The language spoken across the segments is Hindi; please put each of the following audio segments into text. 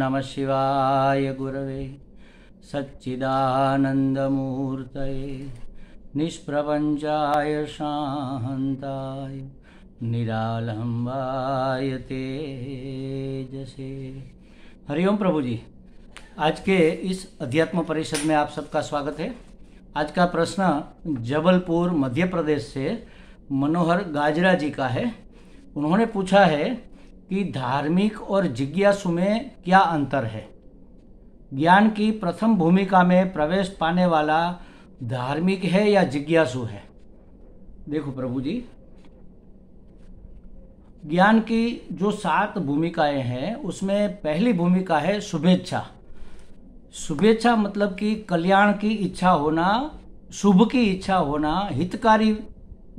नमः शिवाय गुरवे सच्चिदानन्दमूर्तये निष्प्रपञ्चाय शान्ताय निरालम्बाय तेजसे। हरिओम प्रभु जी, आज के इस अध्यात्म परिषद में आप सबका स्वागत है। आज का प्रश्न जबलपुर मध्य प्रदेश से मनोहर गाजरा जी का है। उन्होंने पूछा है कि धार्मिक और जिज्ञासु में क्या अंतर है। ज्ञान की प्रथम भूमिका में प्रवेश पाने वाला धार्मिक है या जिज्ञासु है। देखो प्रभु जी, ज्ञान की जो 7 भूमिकाएं हैं उसमें पहली भूमिका है शुभेच्छा। शुभेच्छा मतलब कि कल्याण की इच्छा होना, शुभ की इच्छा होना, हितकारी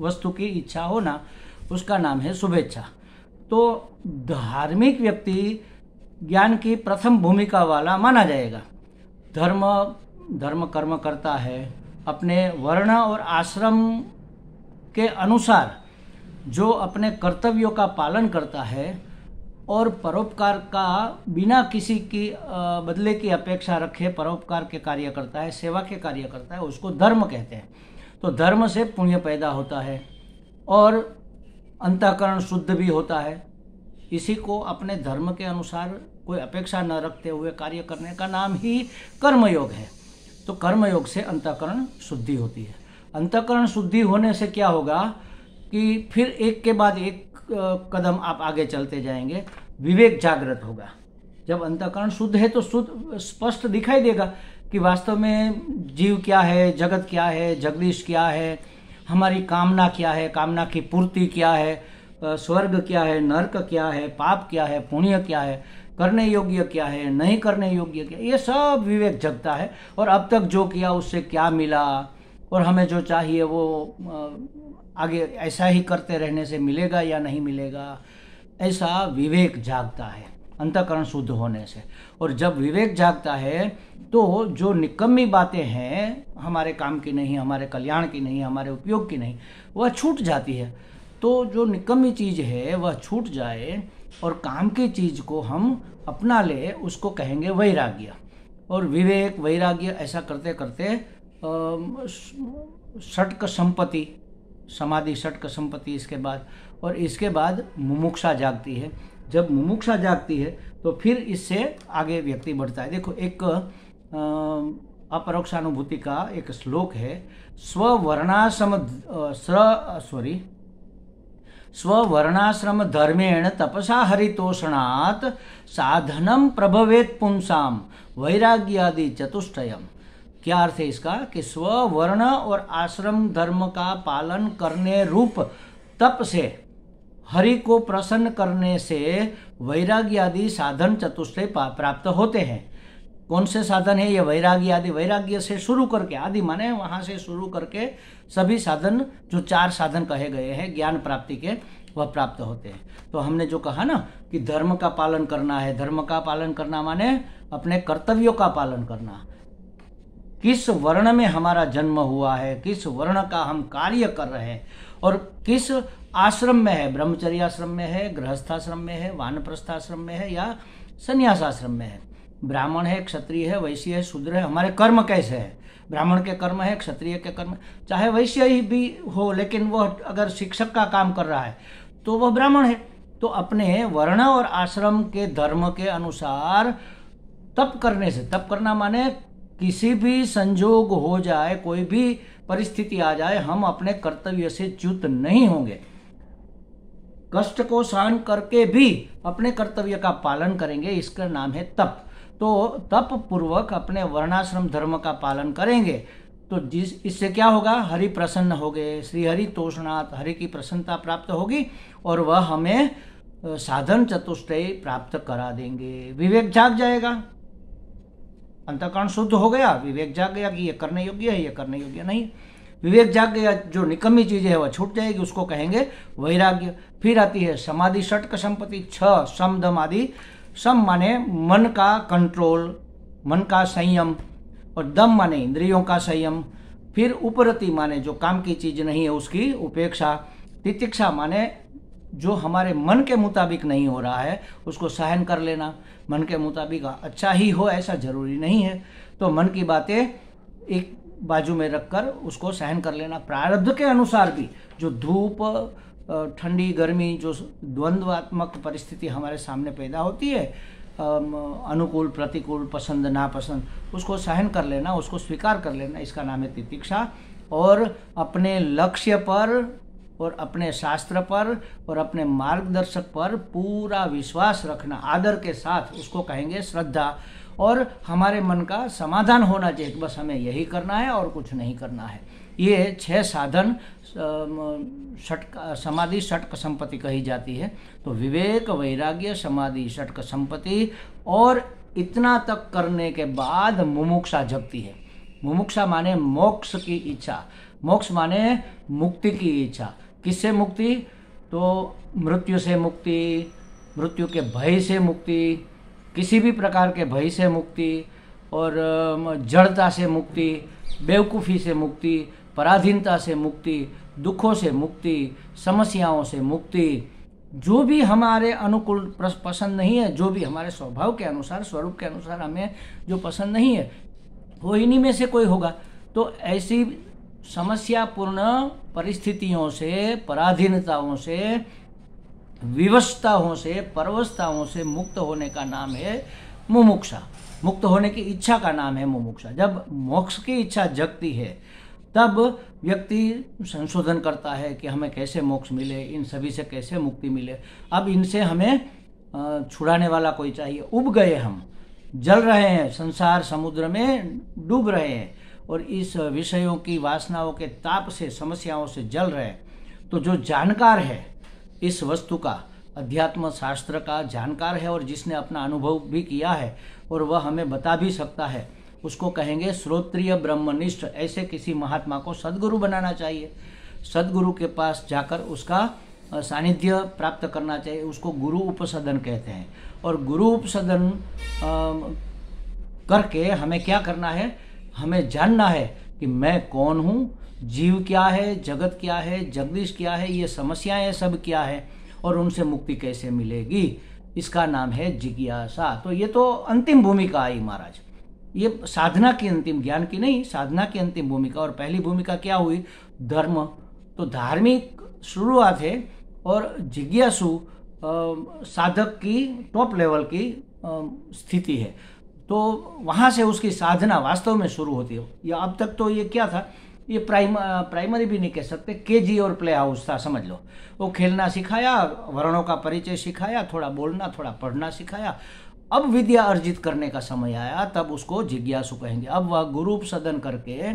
वस्तु की इच्छा होना, उसका नाम है शुभेच्छा। तो धार्मिक व्यक्ति ज्ञान की प्रथम भूमिका वाला माना जाएगा। धर्म कर्म करता है, अपने वर्ण और आश्रम के अनुसार जो अपने कर्तव्यों का पालन करता है और परोपकार का बिना किसी की बदले की अपेक्षा रखे परोपकार के कार्य करता है, सेवा के कार्य करता है, उसको धर्म कहते हैं। तो धर्म से पुण्य पैदा होता है और अंतःकरण शुद्ध भी होता है। इसी को अपने धर्म के अनुसार कोई अपेक्षा न रखते हुए कार्य करने का नाम ही कर्मयोग है। तो कर्मयोग से अंतःकरण शुद्धि होती है। अंतःकरण शुद्धि होने से क्या होगा कि फिर एक के बाद एक कदम आप आगे चलते जाएंगे, विवेक जागृत होगा। जब अंतःकरण शुद्ध है तो शुद्ध स्पष्ट दिखाई देगा कि वास्तव में जीव क्या है, जगत क्या है, जगदीश क्या है, हमारी कामना क्या है, कामना की पूर्ति क्या है, स्वर्ग क्या है, नरक क्या है, पाप क्या है, पुण्य क्या है, करने योग्य क्या है, नहीं करने योग्य क्या है, ये सब विवेक जगता है। और अब तक जो किया उससे क्या मिला और हमें जो चाहिए वो आगे ऐसा ही करते रहने से मिलेगा या नहीं मिलेगा, ऐसा विवेक जागता है अंतःकरण शुद्ध होने से। और जब विवेक जागता है तो जो निकम्मी बातें हैं, हमारे काम की नहीं, हमारे कल्याण की नहीं, हमारे उपयोग की नहीं, वह छूट जाती है। तो जो निकम्मी चीज़ है वह छूट जाए और काम की चीज़ को हम अपना ले, उसको कहेंगे वैराग्य। और विवेक वैराग्य ऐसा करते करते षट्क संपत्ति, समाधि षट्क संपत्ति इसके बाद, और इसके बाद मुमुक्षा जागती है। जब मुमुक्षा जागती है तो फिर इससे आगे व्यक्ति बढ़ता है। देखो, एक अपरोक्षानुभूति का एक श्लोक है, स्ववर्णाश्रम धर्मेण तपसा हरितोषणात् साधनम प्रभवेत पुंसाम वैराग्यादि चतुष्टयम। क्या अर्थ है इसका कि स्ववर्ण और आश्रम धर्म का पालन करने रूप तप से, हरि को प्रसन्न करने से वैराग्य आदि साधन चतुष्टय प्राप्त होते हैं। कौन से साधन है ये वैराग्य आदि? वैराग्य से शुरू करके, आदि माने वहाँ से शुरू करके सभी साधन, जो 4 साधन कहे गए हैं ज्ञान प्राप्ति के, वह प्राप्त होते हैं। तो हमने जो कहा ना कि धर्म का पालन करना है, धर्म का पालन करना माने अपने कर्तव्यों का पालन करना। किस वर्ण में हमारा जन्म हुआ है, किस वर्ण का हम कार्य कर रहे हैं और किस आश्रम में है, ब्रह्मचर्याश्रम में है, गृहस्थाश्रम में है, वानप्रस्थाश्रम में है या संन्यासाश्रम में है, ब्राह्मण है, क्षत्रिय है, वैश्य है, शूद्र है, हमारे कर्म कैसे है, ब्राह्मण के कर्म है, क्षत्रिय के कर्म, चाहे वैश्य ही भी हो लेकिन वह अगर शिक्षक का काम कर रहा है तो वह ब्राह्मण है। तो अपने वर्ण और आश्रम के धर्म के अनुसार तप करने से, तप करना माने किसी भी संजोग हो जाए, कोई भी परिस्थिति आ जाए, हम अपने कर्तव्य से च्युत नहीं होंगे। कष्ट को सहन करके भी अपने कर्तव्य का पालन करेंगे, इसका नाम है तप। तो तप पूर्वक अपने वर्णाश्रम धर्म का पालन करेंगे तो इससे क्या होगा, हरि प्रसन्न हो गए, श्री हरि तोषणात्, हरि की प्रसन्नता प्राप्त होगी और वह हमें साधन चतुष्टय प्राप्त करा देंगे। विवेक जाग जाएगा, अंतःकरण शुद्ध हो गया, विवेक जाग गया कि ये करने योग्य है, ये करने योग्य नहीं। विवेक जाग गया, जो निकम्मी चीज़ है वह छूट जाएगी, उसको कहेंगे वैराग्य। फिर आती है समाधि षट्क संपत्ति 6 सम दम आदि। सम माने मन का कंट्रोल, मन का संयम, और दम माने इंद्रियों का संयम। फिर उपरति माने जो काम की चीज़ नहीं है उसकी उपेक्षा। तितिक्षा माने जो हमारे मन के मुताबिक नहीं हो रहा है उसको सहन कर लेना। मन के मुताबिक अच्छा ही हो ऐसा ज़रूरी नहीं है, तो मन की बातें एक बाजू में रखकर उसको सहन कर लेना। प्रारब्ध के अनुसार भी जो धूप, ठंडी, गर्मी, जो द्वंद्वात्मक परिस्थिति हमारे सामने पैदा होती है, अनुकूल, प्रतिकूल, पसंद, नापसंद, उसको सहन कर लेना, उसको स्वीकार कर लेना, इसका नाम है तितिक्षा। और अपने लक्ष्य पर और अपने शास्त्र पर और अपने मार्गदर्शक पर पूरा विश्वास रखना, आदर के साथ, उसको कहेंगे श्रद्धा। और हमारे मन का समाधान होना चाहिए, बस हमें यही करना है और कुछ नहीं करना है। ये 6 साधन समाधि षटक संपत्ति कही जाती है। तो विवेक, वैराग्य, समाधि, षटक संपत्ति, और इतना तक करने के बाद मुमुक्षा जगती है। मुमुक्षा माने मोक्ष की इच्छा, मोक्ष माने मुक्ति की इच्छा। किससे मुक्ति? तो मृत्यु से मुक्ति, मृत्यु के भय से मुक्ति, किसी भी प्रकार के भय से मुक्ति, और जड़ता से मुक्ति, बेवकूफ़ी से मुक्ति, पराधीनता से मुक्ति, दुखों से मुक्ति, समस्याओं से मुक्ति। जो भी हमारे अनुकूल पसंद नहीं है, जो भी हमारे स्वभाव के अनुसार, स्वरूप के अनुसार हमें जो पसंद नहीं है, वो इन्हीं में से कोई होगा। तो ऐसी समस्यापूर्ण परिस्थितियों से, पराधीनताओं से, विवशताओं से, परवशताओं से मुक्त होने का नाम है मुमुक्षा। मुक्त होने की इच्छा का नाम है मुमुक्षा। जब मोक्ष की इच्छा जगती है तब व्यक्ति संशोधन करता है कि हमें कैसे मोक्ष मिले, इन सभी से कैसे मुक्ति मिले। अब इनसे हमें छुड़ाने वाला कोई चाहिए। उब गए, हम जल रहे हैं, संसार समुद्र में डूब रहे हैं और इस विषयों की वासनाओं के ताप से, समस्याओं से जल रहे हैं। तो जो जानकार है इस वस्तु का, अध्यात्म शास्त्र का जानकार है, और जिसने अपना अनुभव भी किया है और वह हमें बता भी सकता है, उसको कहेंगे श्रोत्रिय ब्रह्मनिष्ठ। ऐसे किसी महात्मा को सद्गुरु बनाना चाहिए। सद्गुरु के पास जाकर उसका सानिध्य प्राप्त करना चाहिए। उसको गुरु उपसदन कहते हैं। और गुरु उपसदन करके हमें क्या करना है? हमें जानना है कि मैं कौन हूँ, जीव क्या है, जगत क्या है, जगदीश क्या है, ये समस्याएं सब क्या है, और उनसे मुक्ति कैसे मिलेगी। इसका नाम है जिज्ञासा। तो ये तो अंतिम भूमिका आई महाराज, ये साधना की अंतिम, ज्ञान की नहीं, साधना की अंतिम भूमिका। और पहली भूमिका क्या हुई? धर्म। तो धार्मिक शुरुआत है और जिज्ञासु साधक की टॉप लेवल की स्थिति है। तो वहाँ से उसकी साधना वास्तव में शुरू होती है। या अब तक तो ये क्या था, ये प्राइमरी भी नहीं कह सकते, केजी और प्ले हाउस था, समझ लो। वो खेलना सिखाया, वर्णों का परिचय सिखाया, थोड़ा बोलना, थोड़ा पढ़ना सिखाया। अब विद्या अर्जित करने का समय आया, तब उसको जिज्ञासु कहेंगे। अब वह गुरु उपसदन करके,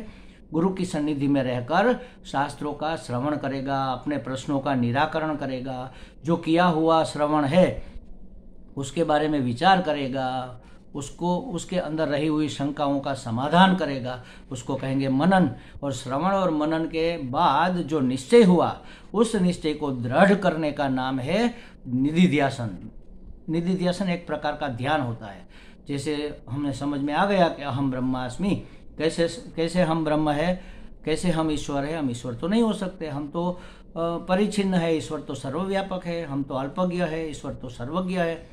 गुरु की सन्निधि में रहकर शास्त्रों का श्रवण करेगा, अपने प्रश्नों का निराकरण करेगा, जो किया हुआ श्रवण है उसके बारे में विचार करेगा, उसको, उसके अंदर रही हुई शंकाओं का समाधान करेगा, उसको कहेंगे मनन। और श्रवण और मनन के बाद जो निश्चय हुआ, उस निश्चय को दृढ़ करने का नाम है निधिध्यासन। निधिध्यासन एक प्रकार का ध्यान होता है। जैसे हमें समझ में आ गया कि अहम ब्रह्मास्मि, कैसे हम ब्रह्म है, कैसे हम ईश्वर है। हम ईश्वर तो नहीं हो सकते, हम तो परिच्छिन्न है, ईश्वर तो सर्वव्यापक है। हम तो अल्पज्ञ है, ईश्वर तो सर्वज्ञ है।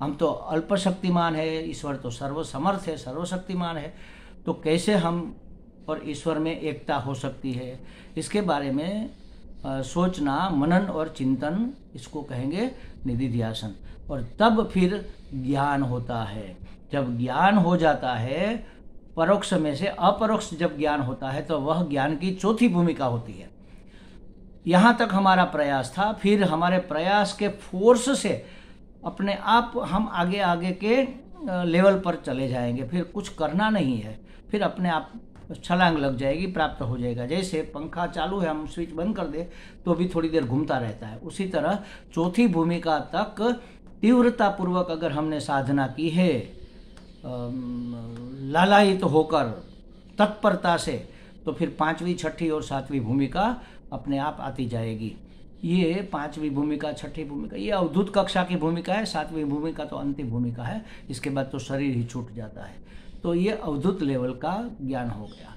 हम तो अल्पशक्तिमान है, ईश्वर तो सर्वसमर्थ है, सर्वशक्तिमान है। तो कैसे हम और ईश्वर में एकता हो सकती है, इसके बारे में सोचना, मनन और चिंतन, इसको कहेंगे निधिध्यासन। और तब फिर ज्ञान होता है। जब ज्ञान हो जाता है, परोक्ष में से अपरोक्ष जब ज्ञान होता है, तो वह ज्ञान की चौथी भूमिका होती है। यहाँ तक हमारा प्रयास था। फिर हमारे प्रयास के फोर्स से अपने आप हम आगे आगे के लेवल पर चले जाएंगे। फिर कुछ करना नहीं है, फिर अपने आप छलांग लग जाएगी, प्राप्त हो जाएगा। जैसे पंखा चालू है, हम स्विच बंद कर दे तो भी थोड़ी देर घूमता रहता है। उसी तरह चौथी भूमिका तक तीव्रता पूर्वक अगर हमने साधना की है, लालायित होकर, तत्परता से, तो फिर 5वीं, 6ठी और 7वीं भूमिका अपने आप आती जाएगी। ये 5वीं भूमिका, 6ठी भूमिका, ये अवधूत कक्षा की भूमिका है। 7वीं भूमिका तो अंतिम भूमिका है, इसके बाद तो शरीर ही छूट जाता है। तो ये अवधूत लेवल का ज्ञान हो गया।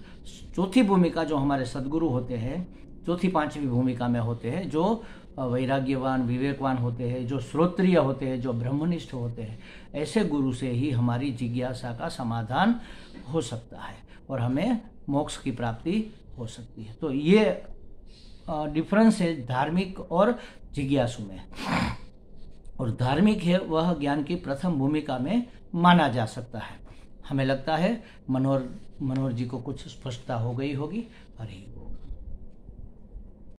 चौथी भूमिका जो हमारे सद्गुरु होते हैं, चौथी 5वीं भूमिका में होते हैं, जो वैराग्यवान विवेकवान होते हैं, जो श्रोत्रिय होते हैं, जो ब्रह्मनिष्ठ होते हैं, ऐसे गुरु से ही हमारी जिज्ञासा का समाधान हो सकता है और हमें मोक्ष की प्राप्ति हो सकती है। तो ये डिफरेंस है धार्मिक और जिज्ञासु में। और धार्मिक है वह ज्ञान की प्रथम भूमिका में माना जा सकता है। हमें लगता है मनोहर जी को कुछ स्पष्टता हो गई होगी। हरि बोल।